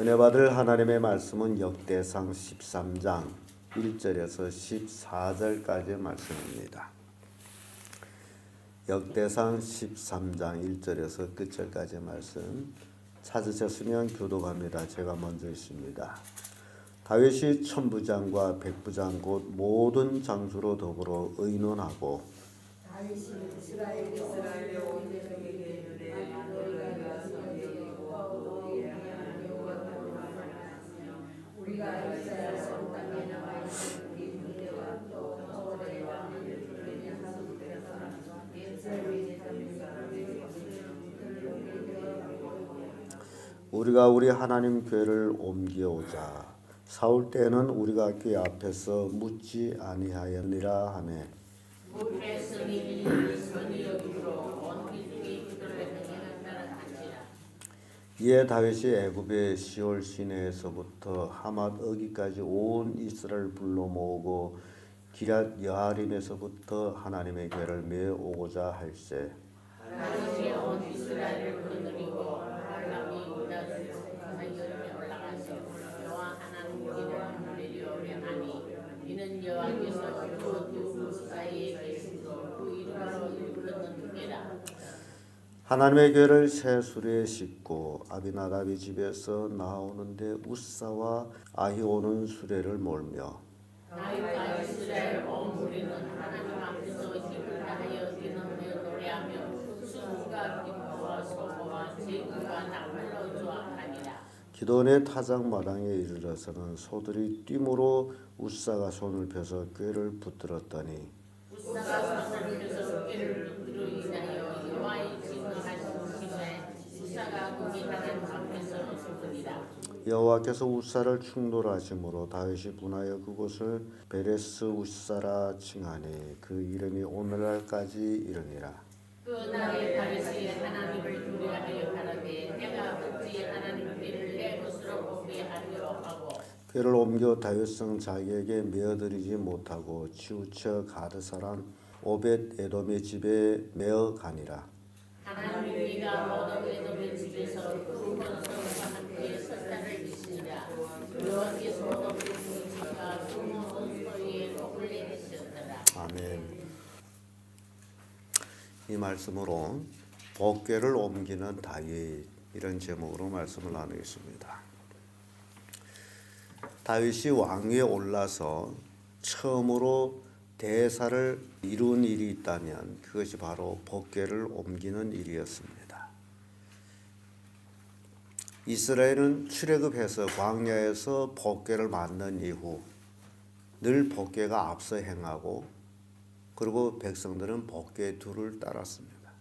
은혜 받을 하나님의 말씀은 역대상 13장 1절에서 14절까지의 말씀입니다. 역대상 13장 1절에서 끝절까지의 말씀 찾으셨으면 교독합니다. 제가 먼저 있습니다. 다윗이 천부장과 백부장 곧 모든 장수로 더불어 의논하고 우리가 우리 하나님 교회를 옮겨오자. 사울 때에는 우리가 그 앞에서 묻지 아니하였느라 하매 이에 다윗이 애굽의 시올 시내에서부터 하맛 어기까지 온 이스라엘 불러 모으고 기럇 여아림에서부터 하나님의 교회를 메어 오고자 할세. 다윗이 온 이스라엘을 거느리고 하람이 여름에 올라가서 여호와 하나님께로 내려오려 하니 이는 여호와께서 두 사이에 계시고 그 이름으로 일컬는 때라. 하나님의 교회를 새 수레에 싣고 아비나답이 집에서 나오는데 우사와 아히오는 수레를 몰며 다윗과 이스라엘 온 무리는 하나님 앞에서 힘을 다하여 뛰는 노래하며 수금과 기뻐와 소고와 제구가 낙물로 조악하니라. 기도원의 타작마당에 이르러서는 소들이 뛰므로 우사가 손을 펴서 꾀를 붙들었더니 우사가 손을 펴서 꾀를 붙들어 인하여 여호와의 진노하신 심에 우사가 거기 하나님 앞에서 죽으리라. 여호와께서 우사를 충돌하심으로 다윗이 분하여 그곳을 베레스 우사라 칭하니 그 이름이 오늘날까지 이르니라. 그 날에 다윗이 하나님을 두려워하여 가라되 내가 어찌 하나님께를 내 것으로 보게 하려 하고 그를 옮겨 다윗성 자기에게 메어드리지 못하고 치우쳐 가드 사람 오벳 에돔의 집에 메어 가니라. 하나님이 네가 오벳 에돔의 집에서 그 권속과 함께 석탄을 주시니라. 여호와께서 오벳 에돔의 집과 그 모든 소유에 복을 내리셨더라. 아멘. 이 말씀으로 법궤를 옮기는 다윗 이런 제목으로 말씀을 나누겠습니다. 다윗이 왕위에 올라서 처음으로 대사를 이룬 일이 있다면 그것이 바로 법궤를 옮기는 일이었습니다. 이스라엘은 출애굽해서 광야에서 법궤를 만난 이후 늘 법궤가 앞서 행하고 그리고 백성들은 법궤 뒤를 따랐습니다.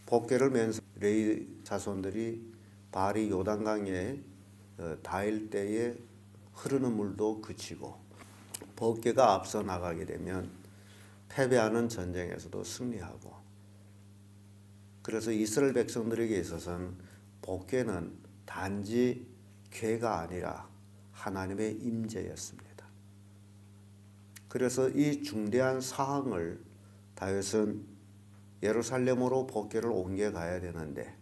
법궤를 맨서 레위 자손들이 바리 요단강에 닿을 때에 흐르는 물도 그치고 법궤가 앞서 나가게 되면 패배하는 전쟁에서도 승리하고 그래서 이스라엘 백성들에게 있어서는 법궤는 단지 궤가 아니라 하나님의 임재였습니다. 그래서 이 중대한 사항을 다윗은 예루살렘으로 법궤를 옮겨가야 되는데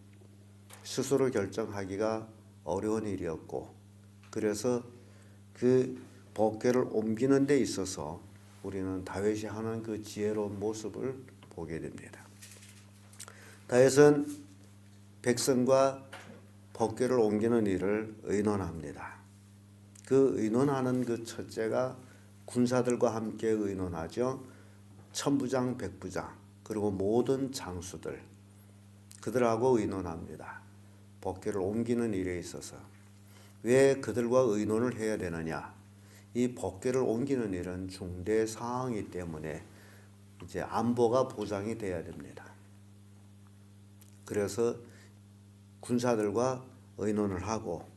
스스로 결정하기가 어려운 일이었고 그래서 그 법궤를 옮기는 데 있어서 우리는 다윗이 하는 그 지혜로운 모습을 보게 됩니다. 다윗은 백성과 법궤를 옮기는 일을 의논합니다. 그 의논하는 그 첫째가 군사들과 함께 의논하죠. 천부장, 백부장 그리고 모든 장수들 그들하고 의논합니다. 법궤를 옮기는 일에 있어서 왜 그들과 의논을 해야 되느냐? 이 법궤를 옮기는 일은 중대 사항이기 때문에 이제 안보가 보장이 돼야 됩니다. 그래서 군사들과 의논을 하고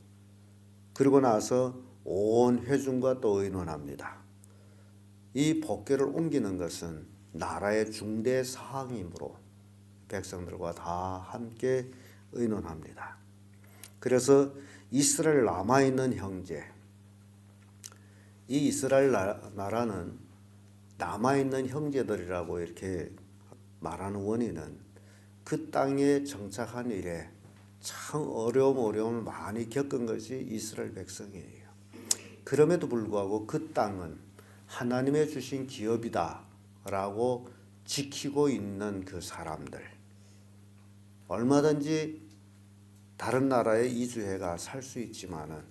그리고 나서 온 회중과 또 의논합니다. 이 법궤를 옮기는 것은 나라의 중대 사항이므로 백성들과 다 함께 의논합니다. 그래서 이스라엘 남아있는 형제, 이 이스라엘 나라는 남아있는 형제들이라고 이렇게 말하는 원인은 그 땅에 정착한 이래 참 어려움을 많이 겪은 것이 이스라엘 백성이에요. 그럼에도 불구하고 그 땅은 하나님의 주신 기업이다라고 지키고 있는 그 사람들, 얼마든지 다른 나라에 이주해가 살 수 있지만은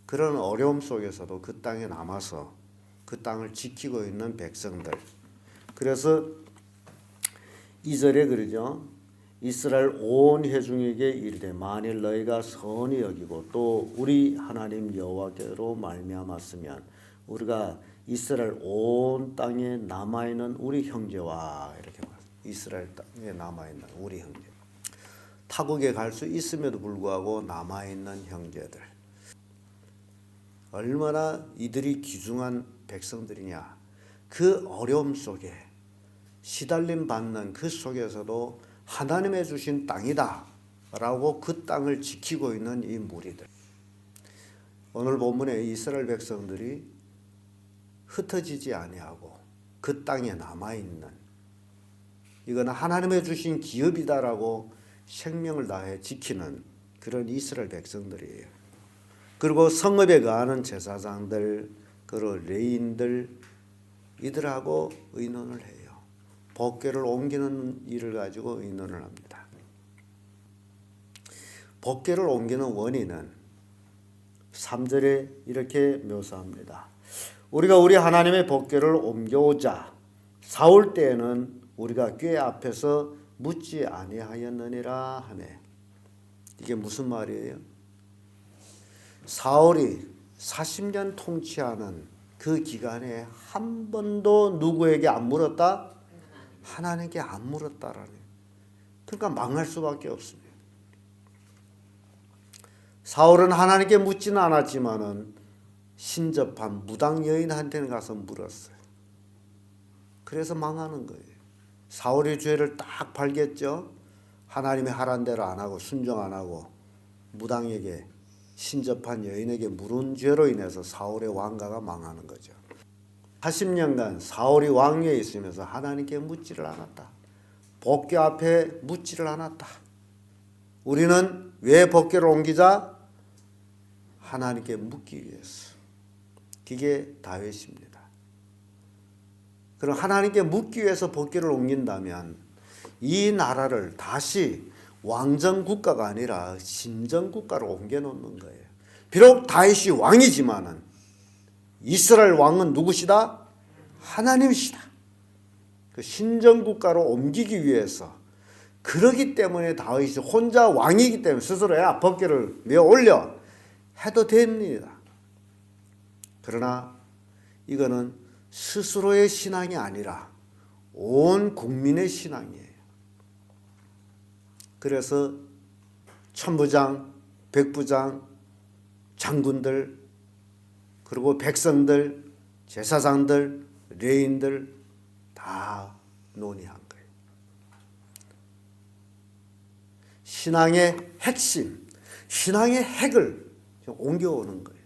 그런 어려움 속에서도 그 땅에 남아서 그 땅을 지키고 있는 백성들. 그래서 2절에 그러죠. 이스라엘 온 회중에게 이르되 만일 너희가 선히 여기고 또 우리 하나님 여호와께로 말미암았으면 우리가 이스라엘 온 땅에 남아 있는 우리 형제와 이렇게 말해요. 이스라엘 땅에 남아 있는 우리 형제. 타국에 갈 수 있음에도 불구하고 남아 있는 형제들. 얼마나 이들이 귀중한 백성들이냐. 그 어려움 속에 시달림 받는 그 속에서도 하나님의 주신 땅이다 라고 그 땅을 지키고 있는 이 무리들. 오늘 본문에 이스라엘 백성들이 흩어지지 아니하고 그 땅에 남아있는, 이거는 하나님의 주신 기업이다라고 생명을 다해 지키는 그런 이스라엘 백성들이에요. 그리고 성읍에 거하는 제사장들, 그리고 레위인들, 이들하고 의논을 해요. 법궤를 옮기는 일을 가지고 의논을 합니다. 법궤를 옮기는 원인은 3절에 이렇게 묘사합니다. 우리가 우리 하나님의 법궤를 옮겨오자 사울 때에는 우리가 궤 앞에서 묻지 아니하였느니라 하네. 이게 무슨 말이에요? 사울이 40년 통치하는 그 기간에 한 번도 누구에게 안 물었다? 하나님께 안 물었다라는. 그러니까 망할 수밖에 없습니다. 사울은 하나님께 묻지는 않았지만은 신접한 무당 여인한테는 가서 물었어요. 그래서 망하는 거예요. 사울의 죄를 딱 발견했죠. 하나님의 하라는 대로 안 하고 순종 안 하고 무당에게, 신접한 여인에게 물은 죄로 인해서 사울의 왕가가 망하는 거죠. 40년간 사울이 왕위에 있으면서 하나님께 묻지를 않았다. 법궤 앞에 묻지를 않았다. 우리는 왜 법궤를 옮기자? 하나님께 묻기 위해서. 그게 다윗입니다. 그럼 하나님께 묻기 위해서 법궤를 옮긴다면 이 나라를 다시 왕정 국가가 아니라 신정 국가로 옮겨놓는 거예요. 비록 다윗이 왕이지만은 이스라엘 왕은 누구시다? 하나님이시다. 그 신정 국가로 옮기기 위해서. 그러기 때문에 다윗이 혼자 왕이기 때문에 스스로 법궤를 메어 올려 해도 됩니다. 그러나 이거는 스스로의 신앙이 아니라 온 국민의 신앙이에요. 그래서 천부장, 백부장, 장군들, 그리고 백성들, 제사장들, 레위인들 다 논의한 거예요. 신앙의 핵심, 신앙의 핵을 옮겨오는 거예요.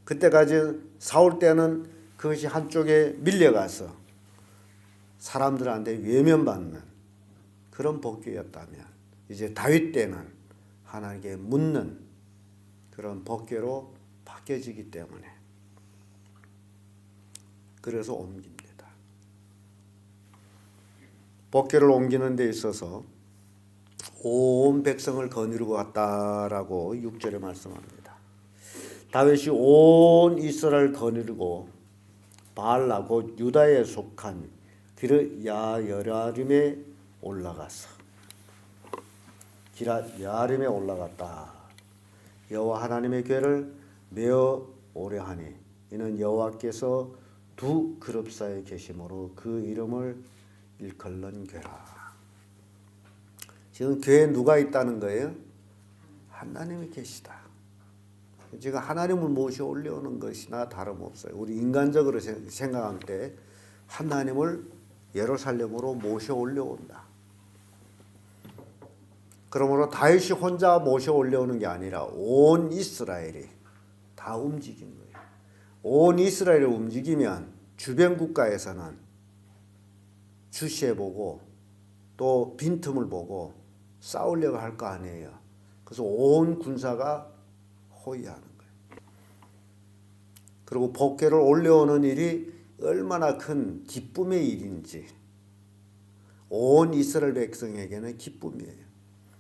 그때까지 사울 때는 그것이 한쪽에 밀려가서 사람들한테 외면받는 그런 법궤였다면 이제 다윗 때는 하나님께 묻는 그런 법궤로 바뀌어지기 때문에 그래서 옮깁니다. 법궤를 옮기는 데 있어서 온 백성을 거느리고 갔다라고 6절에 말씀합니다. 다윗이 온 이스라엘 거느리고 바알라 곧 유다에 속한 기럇야아림에 올라가서 기럇야아림에 올라갔다. 여호와 하나님의 궤를 메어 오려 하니 이는 여호와께서 두 그룹 사이에 계심으로 그 이름을 일컬는 궤라. 지금 궤에 누가 있다는 거예요? 하나님이 계시다. 지금 하나님을 모셔 올려오는 것이나 다름없어요. 우리 인간적으로 생각할 때 하나님을 예루살렘으로 모셔 올려온다. 그러므로 다윗이 혼자 모셔 올려오는 게 아니라 온 이스라엘이 다 움직인 거예요. 온 이스라엘이 움직이면 주변 국가에서는 주시해보고 또 빈틈을 보고 싸우려고 할 거 아니에요. 그래서 온 군사가 호위하는 거예요. 그리고 법궤를 올려오는 일이 얼마나 큰 기쁨의 일인지 온 이스라엘 백성에게는 기쁨이에요.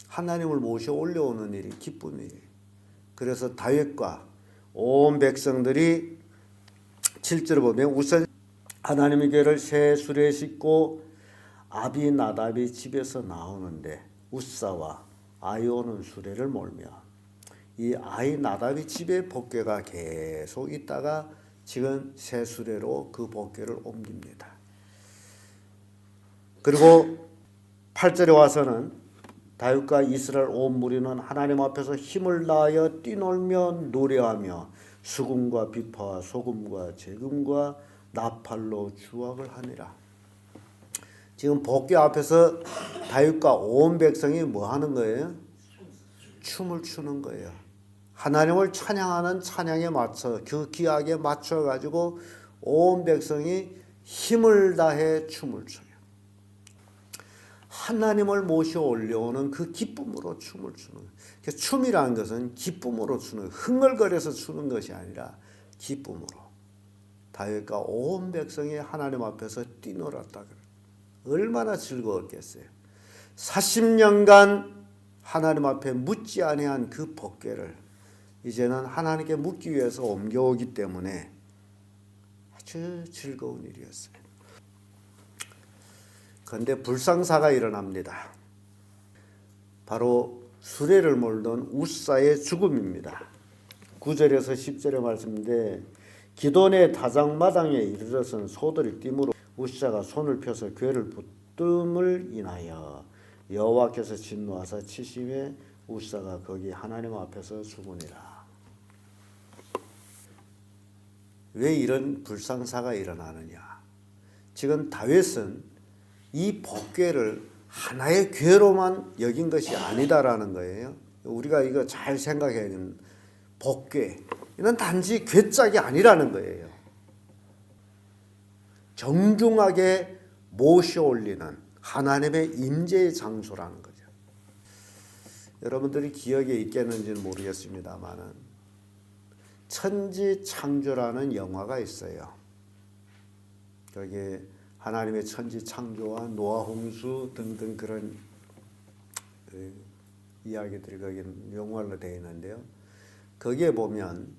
하나님을 모셔 올려오는 일이 기쁨이에요. 그래서 다윗과 온 백성들이 7절을 보면 우선 하나님의 궤를 새 수레에 싣고 아비나답이 집에서 나오는데 우사와 아이오는 수레를 몰며 이 아이나답이 집에 법궤가 계속 있다가 지금 새 수레로 그 법궤를 옮깁니다. 그리고 8절에 와서는 다윗과 이스라엘 온 무리는 하나님 앞에서 힘을 다하여 뛰놀며 노래하며 수금과 비파와 소금과 제금과 나팔로 주악을 하니라. 지금 법궤 앞에서 다윗과 온 백성이 뭐 하는 거예요? 춤을 추는 거예요. 하나님을 찬양하는 찬양에 맞춰 그 기악에 맞춰 가지고 온 백성이 힘을 다해 춤을 춰요. 하나님을 모셔 올려오는 그 기쁨으로 춤을 추는 거예요. 그래서 춤이라는 것은 기쁨으로 추는, 흥얼거려서 추는 것이 아니라 기쁨으로. 다윗과 온 백성이 하나님 앞에서 뛰놀았다. 얼마나 즐거웠겠어요. 40년간 하나님 앞에 묻지 아니한 그 법궤를 이제는 하나님께 묻기 위해서 옮겨오기 때문에 아주 즐거운 일이었어요. 그런데 불상사가 일어납니다. 바로 수레를 몰던 우사의 죽음입니다. 9절에서 10절의 말씀인데 기돈의 다장마당에 이르러선 소들이 띠므로 우사가 손을 펴서 궤를 붙듦을 인하여 여호와께서 진노하사 치심에 우사가 거기 하나님 앞에서 죽으니라. 왜 이런 불상사가 일어나느냐? 지금 다윗은 이 법궤를 하나의 궤로만 여긴 것이 아니다라는 거예요. 우리가 이거 잘 생각해야 되는 법궤. 이는 단지 궤짝이 아니라는 거예요. 정중하게 모셔 올리는 하나님의 임재의 장소라는 거죠. 여러분들이 기억에 있겠는지는 모르겠습니다만은 천지창조라는 영화가 있어요. 거기에 하나님의 천지창조와 노아 홍수 등등 그런 이야기들이 거기 영화로 되어 있는데요. 거기에 보면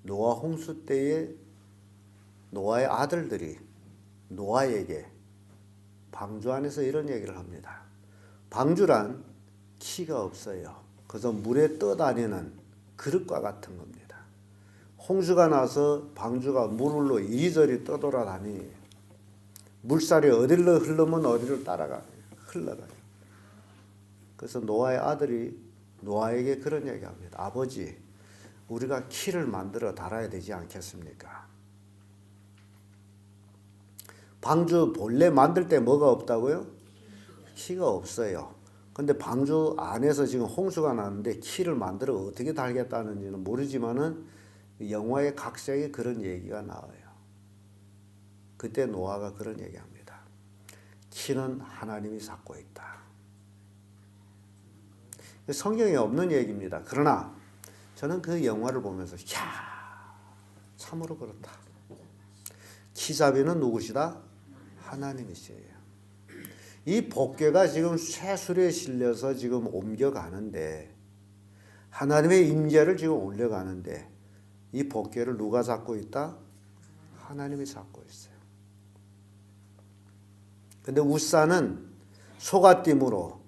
노아 홍수 때에 노아의 아들들이 노아에게 방주 안에서 이런 얘기를 합니다. 방주란 키가 없어요. 그래서 물에 떠다니는 그릇과 같은 겁니다. 홍수가 나서 방주가 물로 이리저리 떠돌아다니 물살이 어디로 흐르면 어디로 따라가요. 흘러가요. 그래서 노아의 아들이 노아에게 그런 얘기합니다. 아버지, 우리가 키를 만들어 달아야 되지 않겠습니까? 방주 본래 만들 때 뭐가 없다고요? 키가 없어요. 근데 방주 안에서 지금 홍수가 났는데 키를 만들어 어떻게 달겠다는지는 모르지만은 영화의 각색에 그런 얘기가 나와요. 그때 노아가 그런 얘기합니다. 키는 하나님이 쌓고 있다. 성경에 없는 얘기입니다. 그러나 저는 그 영화를 보면서 참으로 그렇다. 키잡이는 누구시다? 하나님이시에요. 이 법궤가 지금 쇠수레에 실려서 지금 옮겨가는데 하나님의 임재를 지금 올려가는데 이 법궤를 누가 잡고 있다? 하나님이 잡고 있어요. 근데 우사는 소가팀으로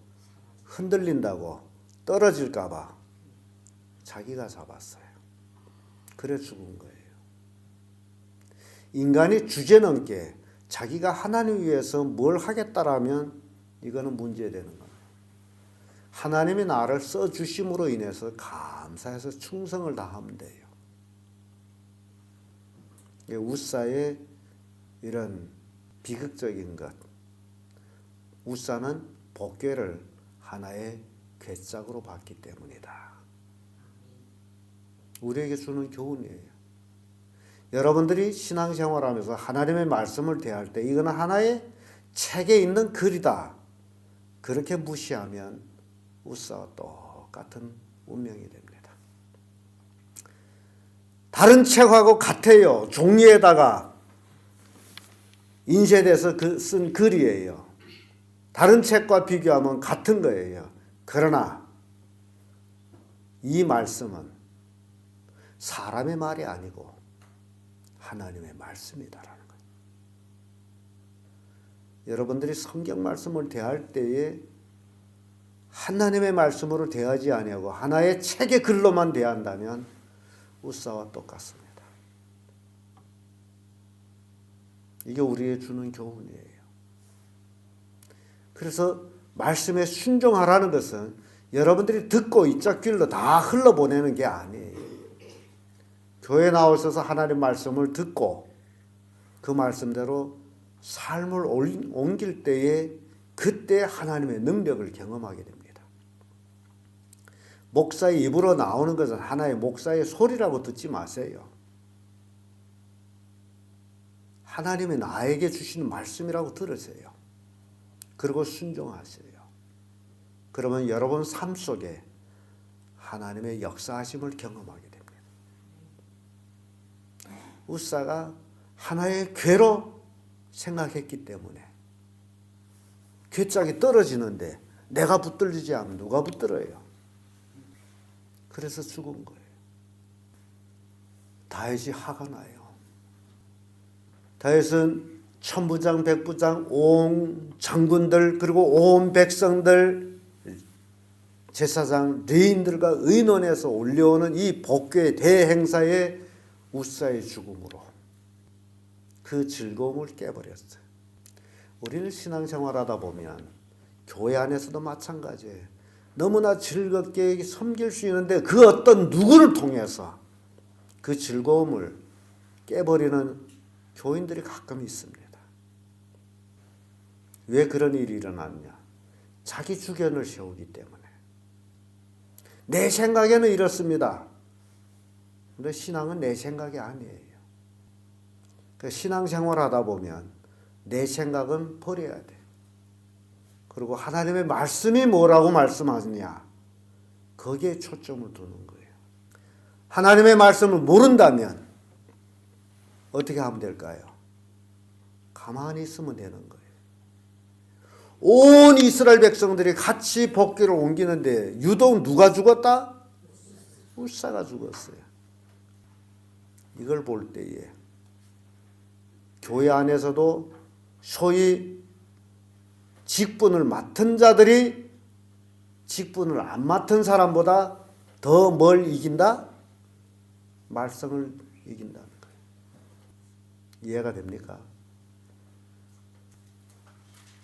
흔들린다고 떨어질까 봐 자기가 잡았어요. 그래 죽은 거예요. 인간이 주제넘게 자기가 하나님 위해서 뭘 하겠다라면 이거는 문제되는 겁니다. 하나님이 나를 써주심으로 인해서 감사해서 충성을 다하면 돼요. 우사의 이런 비극적인 것. 우사는 법궤를 하나의 궤짝으로 봤기 때문이다. 우리에게 주는 교훈이에요. 여러분들이 신앙생활하면서 하나님의 말씀을 대할 때 이거는 하나의 책에 있는 글이다. 그렇게 무시하면 우사와 똑같아요. 똑같은 운명이 됩니다. 다른 책하고 같아요. 종이에다가 인쇄돼서 쓴 글이에요. 다른 책과 비교하면 같은 거예요. 그러나 이 말씀은 사람의 말이 아니고 하나님의 말씀이다라는 거예요. 여러분들이 성경 말씀을 대할 때에 하나님의 말씀으로 대하지 아니하고 하나의 책의 글로만 대한다면 우사와 똑같습니다. 이게 우리의 주는 교훈이에요. 그래서 말씀에 순종하라는 것은 여러분들이 듣고 이쪽 길로 다 흘러보내는 게 아니에요. 교회 나오셔서 하나님 말씀을 듣고 그 말씀대로 삶을 옮길 때에 그때 하나님의 능력을 경험하게 됩니다. 목사의 입으로 나오는 것은 하나의 목사의 소리라고 듣지 마세요. 하나님이 나에게 주시는 말씀이라고 들으세요. 그리고 순종하세요. 그러면 여러분 삶 속에 하나님의 역사하심을 경험하게 됩니다. 우사가 하나의 괴로 생각했기 때문에 괴짝이 떨어지는데 내가 붙들리지 않으면 누가 붙들어요? 그래서 죽은 거예요. 다윗이 화가 나요. 다윗은 천부장, 백부장, 온 장군들 그리고 온 백성들, 제사장, 레인들과 의논해서 올려오는 이 복궤 대행사에 우사의 죽음으로 그 즐거움을 깨버렸어요. 우리는 신앙생활하다 보면 교회 안에서도 마찬가지예요. 너무나 즐겁게 섬길 수 있는데 그 어떤 누구를 통해서 그 즐거움을 깨버리는 교인들이 가끔 있습니다. 왜 그런 일이 일어났냐? 자기 주견을 세우기 때문에. 내 생각에는 이렇습니다. 근데 신앙은 내 생각이 아니에요. 신앙생활 하다 보면 내 생각은 버려야 돼. 그리고 하나님의 말씀이 뭐라고 말씀하느냐? 거기에 초점을 두는 거예요. 하나님의 말씀을 모른다면 어떻게 하면 될까요? 가만히 있으면 되는 거예요. 온 이스라엘 백성들이 같이 복귀를 옮기는데 유독 누가 죽었다? 우사가 죽었어요. 이걸 볼 때에 교회 안에서도 소위 직분을 맡은 자들이 직분을 안 맡은 사람보다 더 뭘 이긴다? 말썽을 이긴다는 거예요. 이해가 됩니까?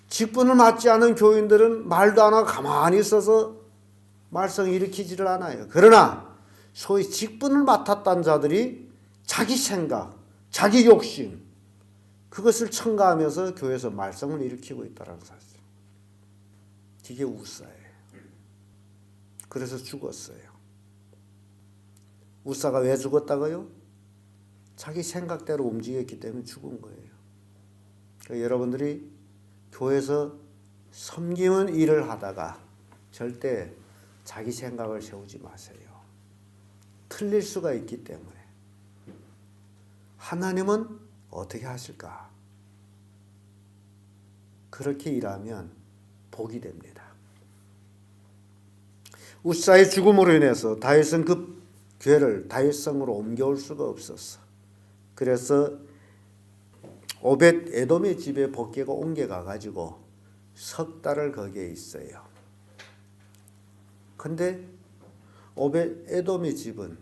직분을 맡지 않은 교인들은 말도 안 하고 가만히 있어서 말썽 일으키지를 않아요. 그러나 소위 직분을 맡았다는 자들이 자기 생각, 자기 욕심 그것을 첨가하면서 교회에서 말썽을 일으키고 있다는 사실. 이게 우사예요. 그래서 죽었어요. 우사가 왜 죽었다고요? 자기 생각대로 움직였기 때문에 죽은 거예요. 그러니까 여러분들이 교회에서 섬기는 일을 하다가 절대 자기 생각을 세우지 마세요. 틀릴 수가 있기 때문에. 하나님은 어떻게 하실까? 그렇게 일하면 복이 됩니다. 우사의 죽음으로 인해서 다윗은 그 궤를 다윗성으로 옮겨올 수가 없었어. 그래서 오벳 에돔의 집에 복궤가 옮겨가 가지고 석 달을 거기에 있어요. 근데 오벳 에돔의 집은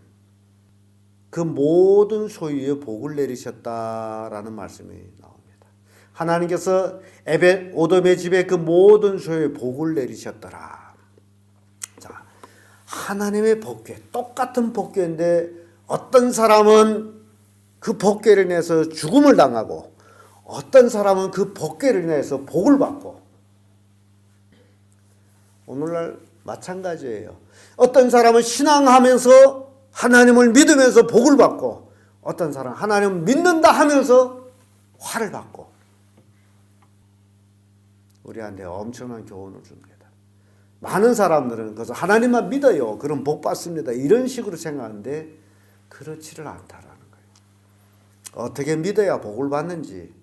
그 모든 소유에 복을 내리셨다라는 말씀이 나옵니다. 하나님께서 에벳 에돔의 집에 그 모든 소유에 복을 내리셨더라. 자, 하나님의 복궤, 똑같은 복궤인데 어떤 사람은 그 복궤를 인해서 죽음을 당하고 어떤 사람은 그 복궤를 인해서 복을 받고 오늘날 마찬가지예요. 어떤 사람은 신앙하면서 하나님을 믿으면서 복을 받고 어떤 사람은 하나님을 믿는다 하면서 화를 받고 우리한테 엄청난 교훈을 줍니다. 많은 사람들은 그래서 하나님만 믿어요. 그럼 복 받습니다. 이런 식으로 생각하는데 그렇지를 않다라는 거예요. 어떻게 믿어야 복을 받는지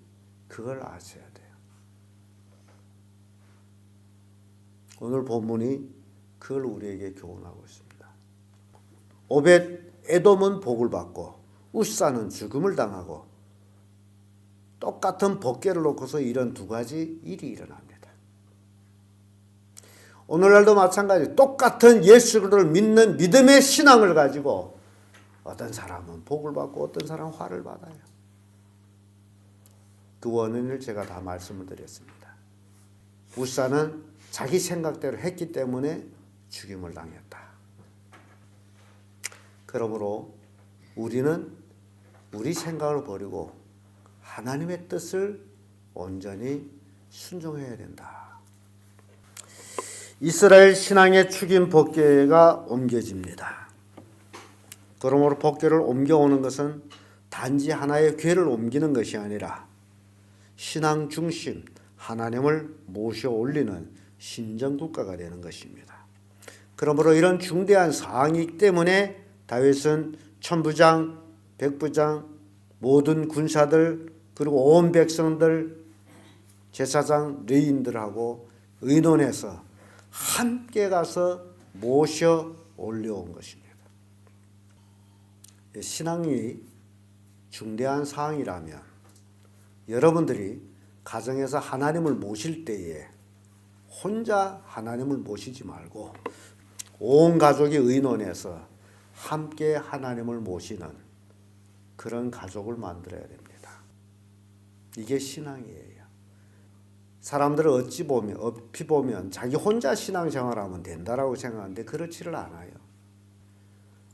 그걸 아셔야 돼요. 오늘 본문이 그걸 우리에게 교훈하고 있습니다. 오벳 에돔은 복을 받고 우사는 죽음을 당하고 똑같은 법궤를 놓고서 이런 두 가지 일이 일어납니다. 오늘날도 마찬가지 똑같은 예수 그리스도를 믿는 믿음의 신앙을 가지고 어떤 사람은 복을 받고 어떤 사람은 화를 받아요. 그 원인을 제가 다 말씀을 드렸습니다. 우사는 자기 생각대로 했기 때문에 죽임을 당했다. 그러므로 우리는 우리 생각을 버리고 하나님의 뜻을 온전히 순종해야 된다. 이스라엘 신앙의 축인 법궤가 옮겨집니다. 그러므로 법궤를 옮겨오는 것은 단지 하나의 궤를 옮기는 것이 아니라 신앙 중심 하나님을 모셔 올리는 신정국가가 되는 것입니다. 그러므로 이런 중대한 사항이기 때문에 다윗은 천부장, 백부장, 모든 군사들 그리고 온 백성들, 제사장, 레위인들하고 의논해서 함께 가서 모셔 올려온 것입니다. 신앙이 중대한 사항이라면 여러분들이 가정에서 하나님을 모실 때에 혼자 하나님을 모시지 말고 온 가족이 의논해서 함께 하나님을 모시는 그런 가족을 만들어야 됩니다. 이게 신앙이에요. 사람들은 얼핏 보면 자기 혼자 신앙생활하면 된다라고 생각하는데 그렇지를 않아요.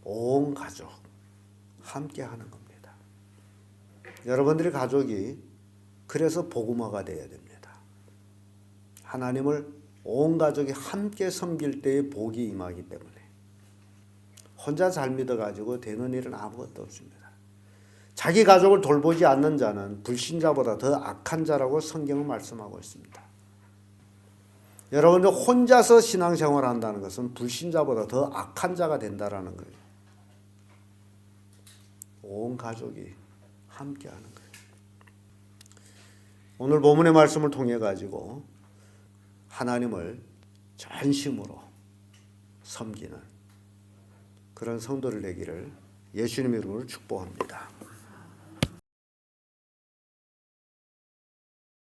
온 가족 함께 하는 겁니다. 여러분들의 가족이 그래서 복음화가 되어야 됩니다. 하나님을 온 가족이 함께 섬길 때의 복이 임하기 때문에 혼자 잘 믿어가지고 되는 일은 아무것도 없습니다. 자기 가족을 돌보지 않는 자는 불신자보다 더 악한 자라고 성경은 말씀하고 있습니다. 여러분들 혼자서 신앙생활을 한다는 것은 불신자보다 더 악한 자가 된다라는 거예요. 온 가족이 함께 하는 거예요. 오늘 본문의 말씀을 통해 가지고 하나님을 전심으로 섬기는 그런 성도를 되기를 예수님의 이름으로 축복합니다.